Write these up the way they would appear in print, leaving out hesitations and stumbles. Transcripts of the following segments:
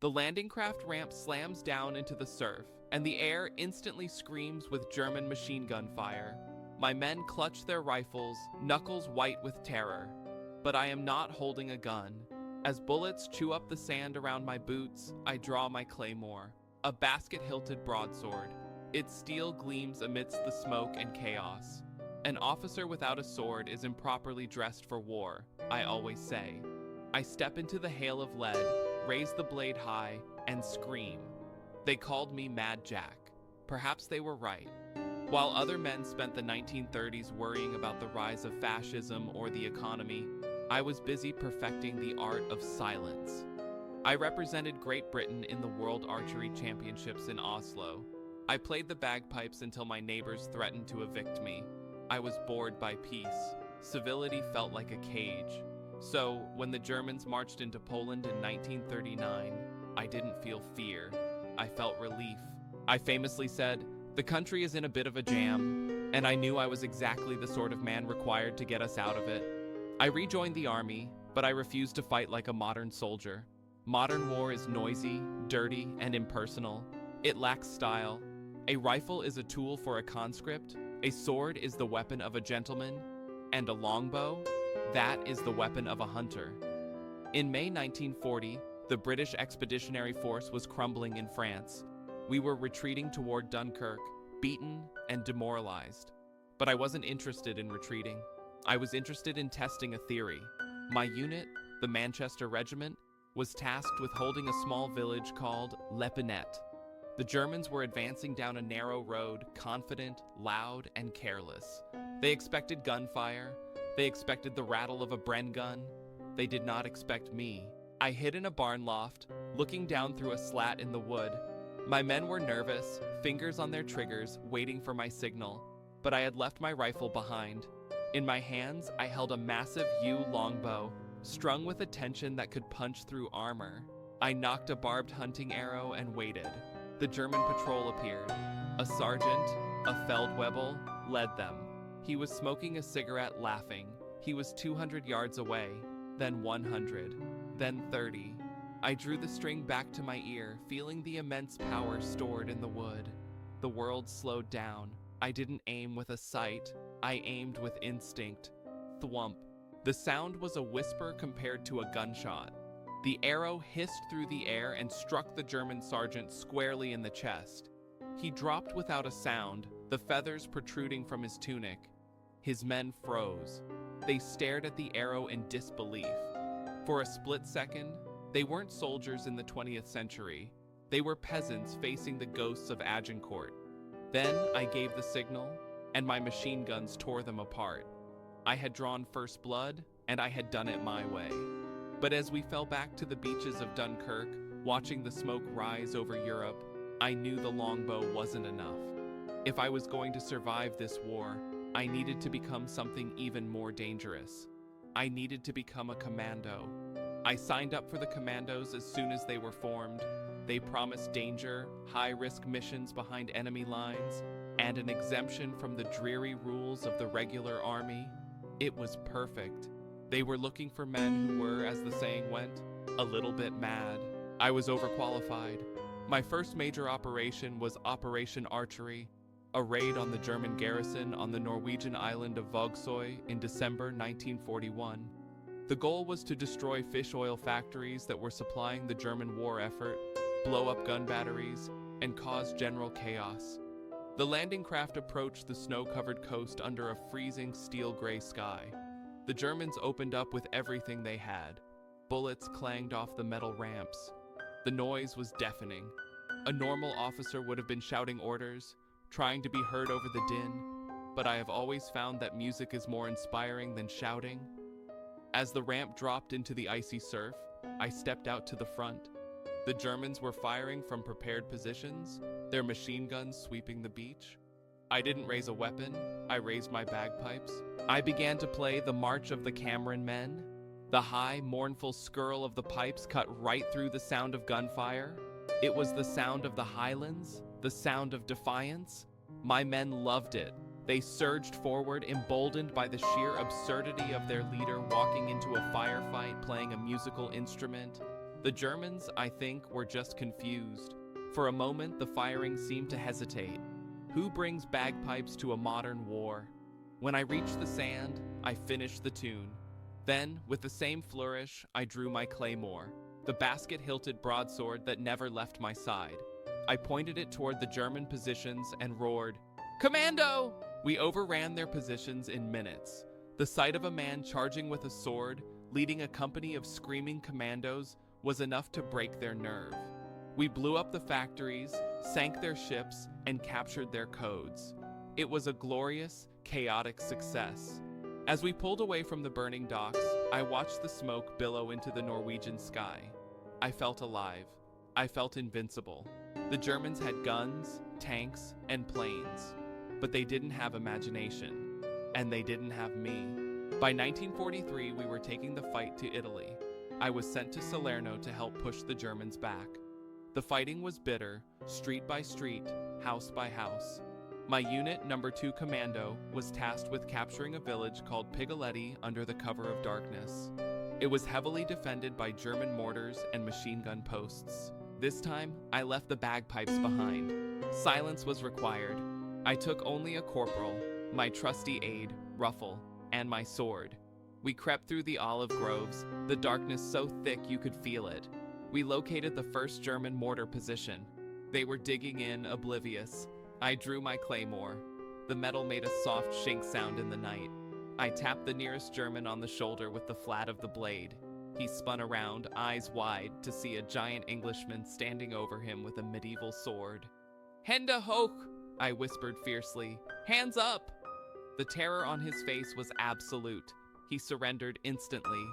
The landing craft ramp slams down into the surf, and the air instantly screams with German machine gun fire. My men clutch their rifles, knuckles white with terror. But I am not holding a gun. As bullets chew up the sand around my boots, I draw my claymore, a basket-hilted broadsword. Its steel gleams amidst the smoke and chaos. An officer without a sword is improperly dressed for war, I always say. I step into the hail of lead, raise the blade high, and scream. They called me Mad Jack. Perhaps they were right. While other men spent the 1930s worrying about the rise of fascism or the economy, I was busy perfecting the art of silence. I represented Great Britain in the World Archery Championships in Oslo. I played the bagpipes until my neighbors threatened to evict me. I was bored by peace. Civility felt like a cage. So, when the Germans marched into Poland in 1939, I didn't feel fear. I felt relief. I famously said, "The country is in a bit of a jam," and I knew I was exactly the sort of man required to get us out of it. I rejoined the army, but I refused to fight like a modern soldier. Modern war is noisy, dirty, and impersonal. It lacks style. A rifle is a tool for a conscript, a sword is the weapon of a gentleman, and a longbow, that is the weapon of a hunter. In May 1940, the British Expeditionary Force was crumbling in France. We were retreating toward Dunkirk, beaten and demoralized. But I wasn't interested in retreating. I was interested in testing a theory. My unit, the Manchester Regiment, was tasked with holding a small village called L'Epinette. The Germans were advancing down a narrow road, confident, loud, and careless. They expected gunfire. They expected the rattle of a Bren gun. They did not expect me. I hid in a barn loft, looking down through a slat in the wood. My men were nervous, fingers on their triggers, waiting for my signal. But I had left my rifle behind. In my hands, I held a massive yew longbow, strung with a tension that could punch through armor. I knocked a barbed hunting arrow and waited. The German patrol appeared. A sergeant, a Feldwebel, led them. He was smoking a cigarette, laughing. He was 200 yards away, then 100, then 30. I drew the string back to my ear, feeling the immense power stored in the wood. The world slowed down. I didn't aim with a sight. I aimed with instinct. Thwump. The sound was a whisper compared to a gunshot. The arrow hissed through the air and struck the German sergeant squarely in the chest. He dropped without a sound, the feathers protruding from his tunic. His men froze. They stared at the arrow in disbelief. For a split second, they weren't soldiers in the 20th century. They were peasants facing the ghosts of Agincourt. Then I gave the signal, and my machine guns tore them apart. I had drawn first blood, and I had done it my way. But as we fell back to the beaches of Dunkirk, watching the smoke rise over Europe, I knew the longbow wasn't enough. If I was going to survive this war, I needed to become something even more dangerous. I needed to become a commando. I signed up for the commandos as soon as they were formed. They promised danger, high-risk missions behind enemy lines, and an exemption from the dreary rules of the regular army. It was perfect. They were looking for men who were, as the saying went, a little bit mad. I was overqualified. My first major operation was Operation Archery, a raid on the German garrison on the Norwegian island of Vågsøy in December 1941. The goal was to destroy fish oil factories that were supplying the German war effort, blow up gun batteries, and cause general chaos. The landing craft approached the snow-covered coast under a freezing steel-gray sky. The Germans opened up with everything they had. Bullets clanged off the metal ramps. The noise was deafening. A normal officer would have been shouting orders, trying to be heard over the din, but I have always found that music is more inspiring than shouting. As the ramp dropped into the icy surf, I stepped out to the front. The Germans were firing from prepared positions, their machine guns sweeping the beach. I didn't raise a weapon, I raised my bagpipes. I began to play the March of the Cameron Men. The high, mournful skirl of the pipes cut right through the sound of gunfire. It was the sound of the Highlands, the sound of defiance. My men loved it. They surged forward, emboldened by the sheer absurdity of their leader walking into a firefight playing a musical instrument. The Germans, I think, were just confused. For a moment, the firing seemed to hesitate. Who brings bagpipes to a modern war? When I reached the sand, I finished the tune. Then, with the same flourish, I drew my claymore, the basket-hilted broadsword that never left my side. I pointed it toward the German positions and roared, "Commando!" We overran their positions in minutes. The sight of a man charging with a sword, leading a company of screaming commandos, was enough to break their nerve. We blew up the factories, sank their ships, and captured their codes. It was a glorious, chaotic success. As we pulled away from the burning docks, I watched the smoke billow into the Norwegian sky. I felt alive. I felt invincible. The Germans had guns, tanks, and planes, but they didn't have imagination, and they didn't have me. By 1943, we were taking the fight to Italy. I was sent to Salerno to help push the Germans back. The fighting was bitter, street by street, house by house. My unit, number 2 Commando, was tasked with capturing a village called Pigoletti under the cover of darkness. It was heavily defended by German mortars and machine gun posts. This time, I left the bagpipes behind. Silence was required. I took only a corporal, my trusty aide, Ruffle, and my sword. We crept through the olive groves, the darkness so thick you could feel it. We located the first German mortar position. They were digging in, oblivious. I drew my claymore. The metal made a soft shink sound in the night. I tapped the nearest German on the shoulder with the flat of the blade. He spun around, eyes wide, to see a giant Englishman standing over him with a medieval sword. "Hände hoch!" I whispered fiercely. "Hands up!" The terror on his face was absolute. He surrendered instantly.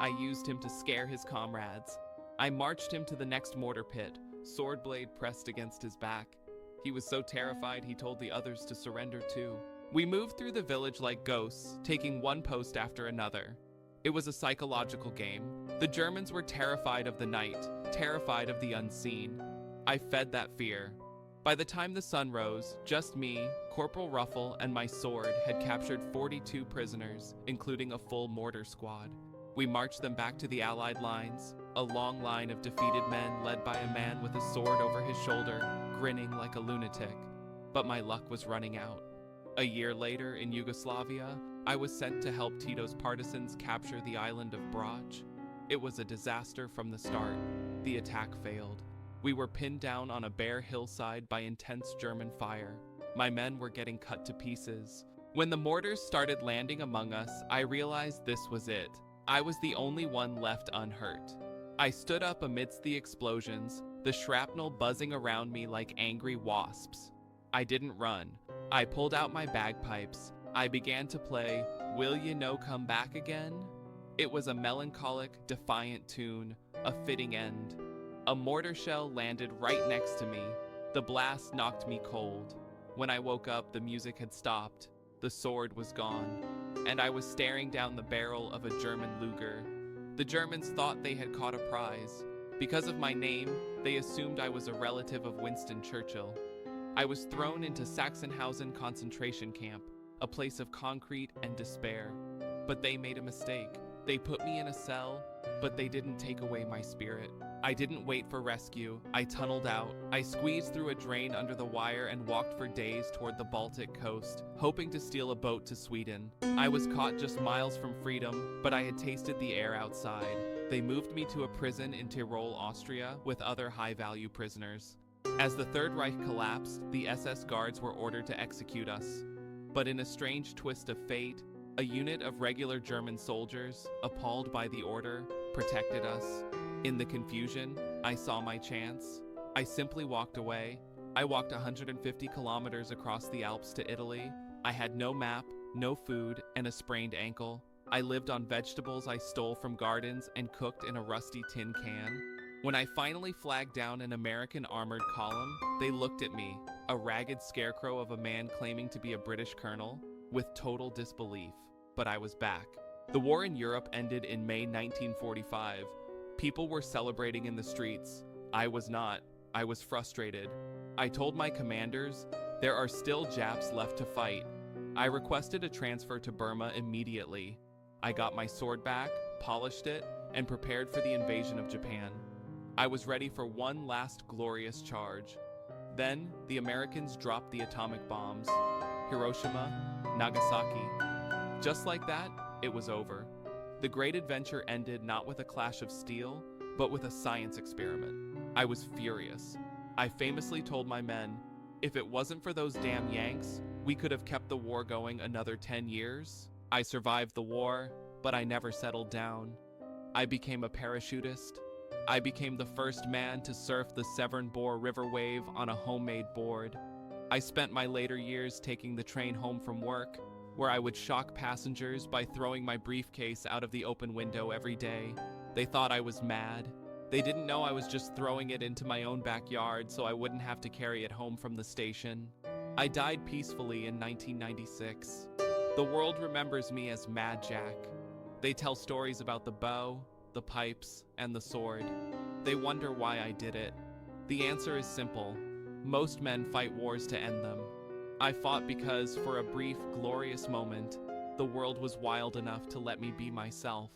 I used him to scare his comrades. I marched him to the next mortar pit, sword blade pressed against his back. He was so terrified he told the others to surrender too. We moved through the village like ghosts, taking one post after another. It was a psychological game. The Germans were terrified of the night, terrified of the unseen. I fed that fear. By the time the sun rose, just me, Corporal Ruffle, and my sword had captured 42 prisoners, including a full mortar squad. We marched them back to the Allied lines, a long line of defeated men led by a man with a sword over his shoulder, grinning like a lunatic. But my luck was running out. A year later, in Yugoslavia, I was sent to help Tito's partisans capture the island of Broadsword. It was a disaster from the start. The attack failed. We were pinned down on a bare hillside by intense German fire. My men were getting cut to pieces. When the mortars started landing among us, I realized this was it. I was the only one left unhurt. I stood up amidst the explosions, the shrapnel buzzing around me like angry wasps. I didn't run. I pulled out my bagpipes. I began to play "Will You No Come Back Again?" It was a melancholic, defiant tune, a fitting end. A mortar shell landed right next to me. The blast knocked me cold. When I woke up, the music had stopped. The sword was gone, and I was staring down the barrel of a German Luger. The Germans thought they had caught a prize. Because of my name, they assumed I was a relative of Winston Churchill. I was thrown into Sachsenhausen concentration camp, a place of concrete and despair. But they made a mistake. They put me in a cell, but they didn't take away my spirit. I didn't wait for rescue. I tunneled out. I squeezed through a drain under the wire and walked for days toward the Baltic coast, hoping to steal a boat to Sweden. I was caught just miles from freedom, but I had tasted the air outside. They moved me to a prison in Tyrol, Austria, with other high-value prisoners. As the Third Reich collapsed, the SS guards were ordered to execute us. But in a strange twist of fate, a unit of regular German soldiers, appalled by the order, protected us. In the confusion, I saw my chance. I simply walked away. I walked 150 kilometers across the Alps to Italy. I had no map, no food, and a sprained ankle. I lived on vegetables I stole from gardens and cooked in a rusty tin can. When I finally flagged down an American armored column, they looked at me, a ragged scarecrow of a man claiming to be a British colonel, with total disbelief. But I was back. The war in Europe ended in May 1945. People were celebrating in the streets. I was not. I was frustrated. I told my commanders, there are still Japs left to fight. I requested a transfer to Burma immediately. I got my sword back, polished it, and prepared for the invasion of Japan. I was ready for one last glorious charge. Then, the Americans dropped the atomic bombs. Hiroshima, Nagasaki. Just like that, it was over. The great adventure ended not with a clash of steel, but with a science experiment. I was furious. I famously told my men, if it wasn't for those damn Yanks, we could have kept the war going another 10 years. I survived the war, but I never settled down. I became a parachutist. I became the first man to surf the Severn Bore River wave on a homemade board. I spent my later years taking the train home from work, where I would shock passengers by throwing my briefcase out of the open window every day. They thought I was mad. They didn't know I was just throwing it into my own backyard so I wouldn't have to carry it home from the station. I died peacefully in 1996. The world remembers me as Mad Jack. They tell stories about the bow, the pipes, and the sword. They wonder why I did it. The answer is simple. Most men fight wars to end them. I fought because, for a brief, glorious moment, the world was wild enough to let me be myself.